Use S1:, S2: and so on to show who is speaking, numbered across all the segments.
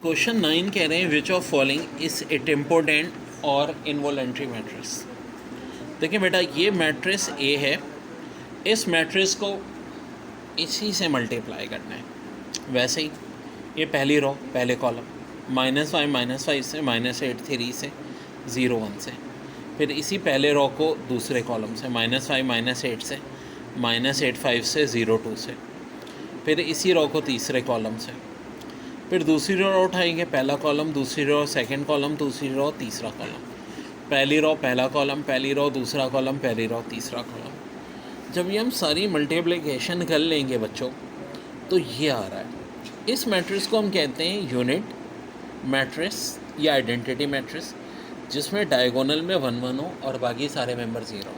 S1: Question 9 कह रहे हैं which of following is important और इनवॉलेंट्री मैट्रिक्स। देखिए बेटा, ये मैट्रिक्स ए है, इस मैट्रिक्स को इसी से मल्टीप्लाई करना है। वैसे ही ये पहली रो पहले कॉलम -5 से -8 3 से 0 1 से, फिर इसी पहले रो को दूसरे कॉलम से -5 -8 से -8 5 से 0 2 से, फिर इसी रो को तीसरे कॉलम से, फिर दूसरी रो उठाएंगे पहला कॉलम, दूसरी रो सेकंड कॉलम, दूसरी रो तीसरा कॉलम, पहली रो पहला कॉलम, पहली रो दूसरा कॉलम, पहली रो तीसरा कॉलम। जब ये हम सारी मल्टीप्लिकेशन कर लेंगे बच्चों तो ये आ रहा है। इस मैट्रिक्स को हम कहते हैं यूनिट मैट्रिक्स या आइडेंटिटी मैट्रिक्स, जिसमें डायगोनल में 1 1 हो और बाकी सारे मेंबर 0 हो।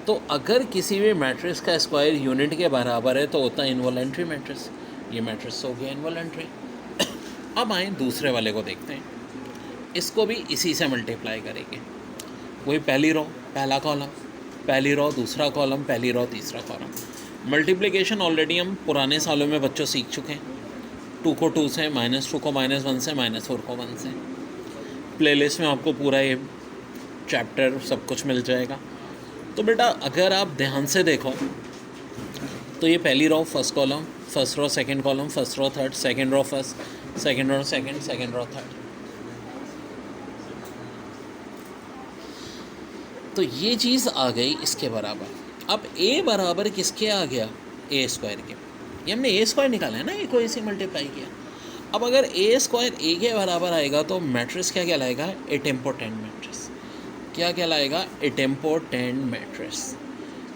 S1: तो अगर किसी भी मैट्रिक्स का स्क्वायर यूनिट के बराबर है तो होता है इनवॉलेंट्री मैट्रिक्स। ये मैट्रिक्स हो गया इनवॉलेंट्री। अब आए दूसरे वाले को देखते हैं, इसको भी इसी से मल्टीप्लाई करेंगे। वही पहली रो पहला कॉलम, पहली रो दूसरा कॉलम, पहली रो तीसरा कॉलम। मल्टीप्लिकेशन ऑलरेडी हम पुराने सालों में बच्चों सीख चुके हैं। 2 को 2 से, -2 को -1 से, -4 को 1 से। प्लेलिस्ट में आपको पूरा ये चैप्टर सब कुछ मिल जाएगा। तो बेटा अगर आप ध्यान से देखो तो ये पहली row first column, first row second column, first row third, second row first, second row second, second row third. तो ये चीज़ आ गई इसके बराबर। अब ए बराबर किसके आ गया? ए स्क्वायर के। ये हमने ए स्क्वायर निकाला है ना, ए को ए से मल्टीप्लाई किया। अब अगर ए स्क्वायर ए के बराबर आएगा तो मैट्रिक्स क्या कहलाएगा? इटेम्पोटेंट मैट्रिक्स। क्या कहलाएगा? इटेम्पोटेंट मैट्रिक्स।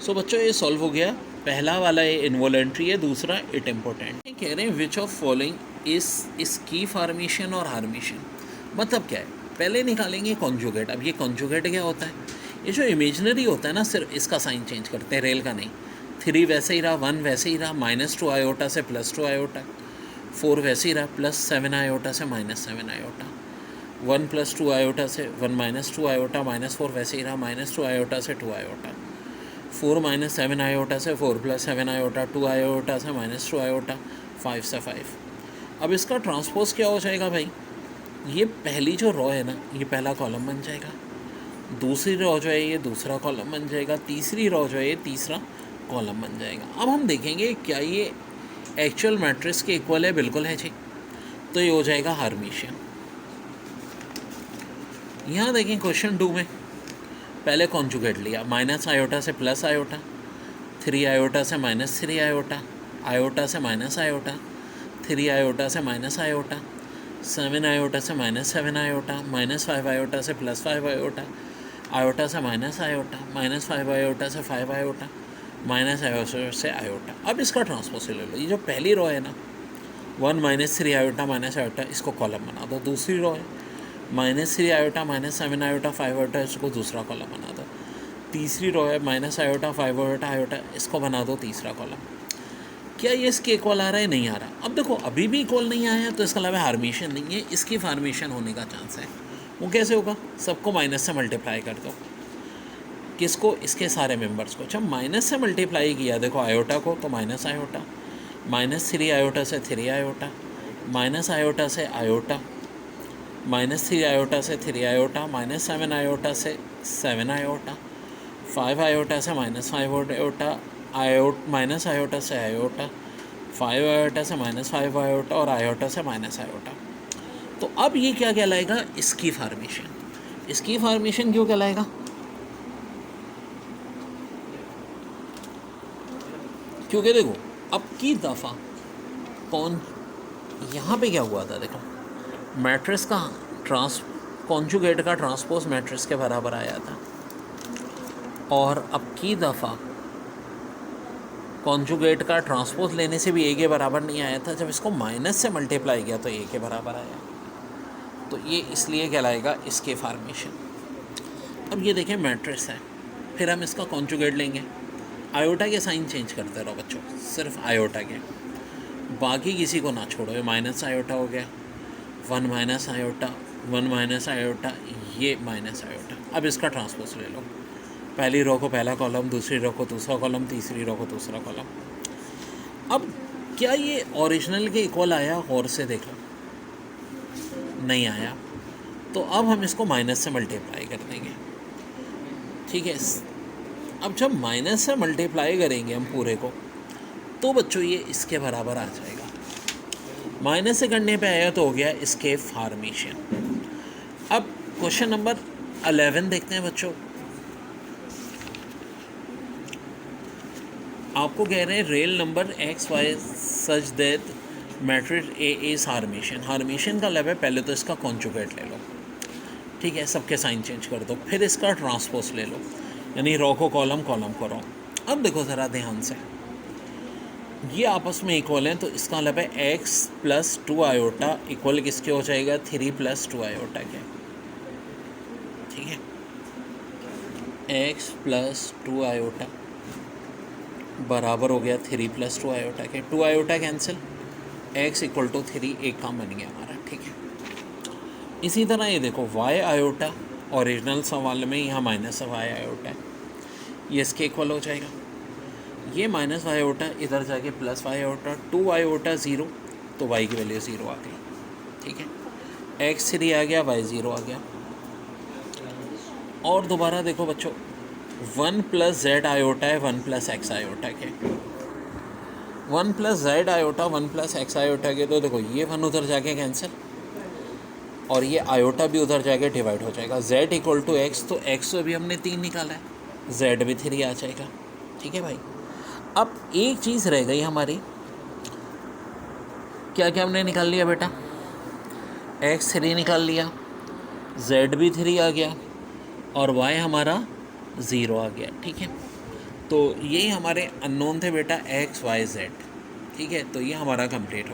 S1: सो बच्चों ये सॉल्व हो गया। पहला वाला ये इनवॉलेंट्री है, दूसरा इटेम्पोटेंट। कह रहे हैं विच ऑफ फॉलोइंग इस की फॉर्मेशन और हार्मेशन। मतलब क्या है? पहले निकालेंगे कॉन्जुगेट। अब ये कॉन्जुगेट क्या होता है? ये जो इमेजनरी होता है ना, सिर्फ इसका साइन चेंज करते हैं, रेल का नहीं। 3 वैसे ही रहा, 1 वैसे ही रहा, -2 आयोटा से +2 आयोटा, 4 वैसे ही रहा, +7 आयोटा से -7 आयोटा, 1 + 2 आयोटा से 1 - 2 आयोटा, -4 वैसे ही रहा, -2 आयोटा से 2 आयोटा, 4 - 7 आयोटा से 4 + 7 आयोटा, 2 आयोटा से -2 आयोटा, 5 से 5। अब इसका ट्रांसपोज क्या हो जाएगा भाई? ये पहली जो रो है ना, ये पहला कॉलम बन जाएगा। दूसरी रो जो है ये दूसरा कॉलम बन जाएगा। तीसरी रो जो है ये तीसरा कॉलम बन जाएगा। अब हम देखेंगे क्या ये एक्चुअल मैट्रिक्स के इक्वल है? बिल्कुल है जी। तो ये हो जाएगा हार्मेशियन। यहाँ देखें क्वेश्चन 2 में पहले कॉन्जुगेट लिया, माइनस आयोटा से प्लस आयोटा, 3 आयोटा से -3 आयोटा, आयोटा से माइनस आयोटा, 3 आयोटा से माइनस आयोटा, 7 आयोटा से -7 आयोटा, -5 आयोटा से +5 आयोटा, आयोटा से माइनस आयोटा, -5 आयोटा से 5 आयोटा, माइनस आयोटा से आयोटा। अब इसका ट्रांसपोज ले लो। ये जो पहली रो है ना, 1 -3 आयोटा माइनस आयोटा, इसको कॉलम बना दो। दूसरी रो है -3 आयोटा -7 आयोटा 5 आयोटा, इसको दूसरा कॉलम बना दो। तीसरी रो है -आयोटा 5 आयोटा आयोटा, इसको बना दो तीसरा कॉलम। क्या ये इसके इक्वल आ रहा है? नहीं आ रहा। अब देखो अभी भी इक्वल नहीं आया तो इसका मतलब हार्मेशन नहीं है, इसकी फॉर्मेशन होने का चांस है। वो कैसे होगा? सबको माइनस से मल्टीप्लाई कर दो। किसको? इसके सारे मेंबर्स को। जब माइनस से मल्टीप्लाई किया देखो आयोटा को, तो माइनस आयोटा, -3 आयोटा से 3 आयोटा, माइनस आयोटा से आयोटा, -3 आयोटा से 3 आयोटा, -7 आयोटा से 7 आयोटा, 5 आयोटा से -5 आयोटा, माइनस आयोटा से आयोटा, 5 आयोटा से -5 आयोटा और आयोटा से माइनस आयोटा। तो अब ये क्या कहलाएगा? इसकी फॉर्मेशन। इसकी फॉर्मेशन क्यों कहलाएगा? क्योंकि देखो अब की दफ़ा यहाँ पे क्या हुआ था? देखो मैट्रिक्स का कॉन्जुगेट का ट्रांसपोज मैट्रिक्स के बराबर आया था, और अब की दफ़ा कॉन्जुगेट का ट्रांसपोज लेने से भी ए के बराबर नहीं आया था। जब इसको माइनस से मल्टीप्लाई किया तो ए के बराबर आया। तो ये इसलिए कहलाएगा इसके फॉर्मेशन। अब ये देखें मैट्रिक्स है, फिर हम इसका कॉन्जुगेट लेंगे। आयोटा के साइन चेंज करते रहो बच्चों, सिर्फ आयोटा के, बाकी किसी को ना छोड़ो। ये माइनस आयोटा हो गया, 1 - आयोटा, 1 - आयोटा, ये माइनस आयोटा। अब इसका ट्रांसपोज ले लो। पहली रो को पहला कॉलम, दूसरी रो को दूसरा कॉलम, तीसरी रो को दूसरा कॉलम। अब क्या ये ओरिजिनल के इक्वल आया? और से देख लो, नहीं आया, तो अब हम इसको माइनस से मल्टीप्लाई कर देंगे। ठीक है, अब जब माइनस से मल्टीप्लाई करेंगे हम पूरे को, तो बच्चों ये इसके बराबर आ जाएगा। माइनस से करने पे आया तो हो गया इसके फॉर्मेशन। अब क्वेश्चन नंबर 11 देखते हैं बच्चों। आपको कह रहे हैं real number X Y such that matrix A is hermitian. Hermitian का लब है, पहले तो इसका कॉन्जुगेट ले लो। ठीक है, सबके साइन चेंज कर दो, फिर इसका ट्रांसपोज ले लो, यानी रो को कॉलम, कॉलम को रो। अब देखो ज़रा ध्यान से, ये आपस में इक्वल हैं, तो इसका मतलब है एक्स प्लस 2 आयोटा इक्वल किसके हो जाएगा, 3 प्लस 2 आयोटा के। ठीक है, एक्स प्लस 2 आयोटा बराबर हो गया 3 प्लस 2 आयोटा के। 2 iota cancel, x equal to 3 एक काम बन गया हमारा। ठीक है, इसी तरह ये देखो वाई आयोटा, ओरिजिनल सवाल में यहाँ माइनस वाई आयोटा है, ये इसके इक्वल हो जाएगा। ये माइनस वाई आयोटा इधर जाके प्लस वाई आयोटा, 2 आयोटा 0, तो वाई की वैल्यू 0 आ गई। ठीक है, एक्स 3 आ गया, वाई 0 आ गया। और दोबारा देखो बच्चों, 1 प्लस जेड आयोटा है 1 प्लस एक्स आयोटा के। 1 plus Z iota 1 plus x iota के, तो देखो ये 1 उधर जाके कैंसिल, और ये आयोटा भी उधर जाके डिवाइड हो जाएगा। z इक्वल टू एक्स, तो एक्स तो अभी हमने 3 निकाला है, z भी 3 आ जाएगा। ठीक है भाई, अब एक चीज़ रह गई हमारी, क्या क्या हमने निकाल लिया बेटा, x 3 निकाल लिया, z भी 3 आ गया, और y हमारा 0 आ गया। ठीक है, तो यही हमारे अननोन थे बेटा, x y z। ठीक है, तो ये हमारा कंप्लीट हो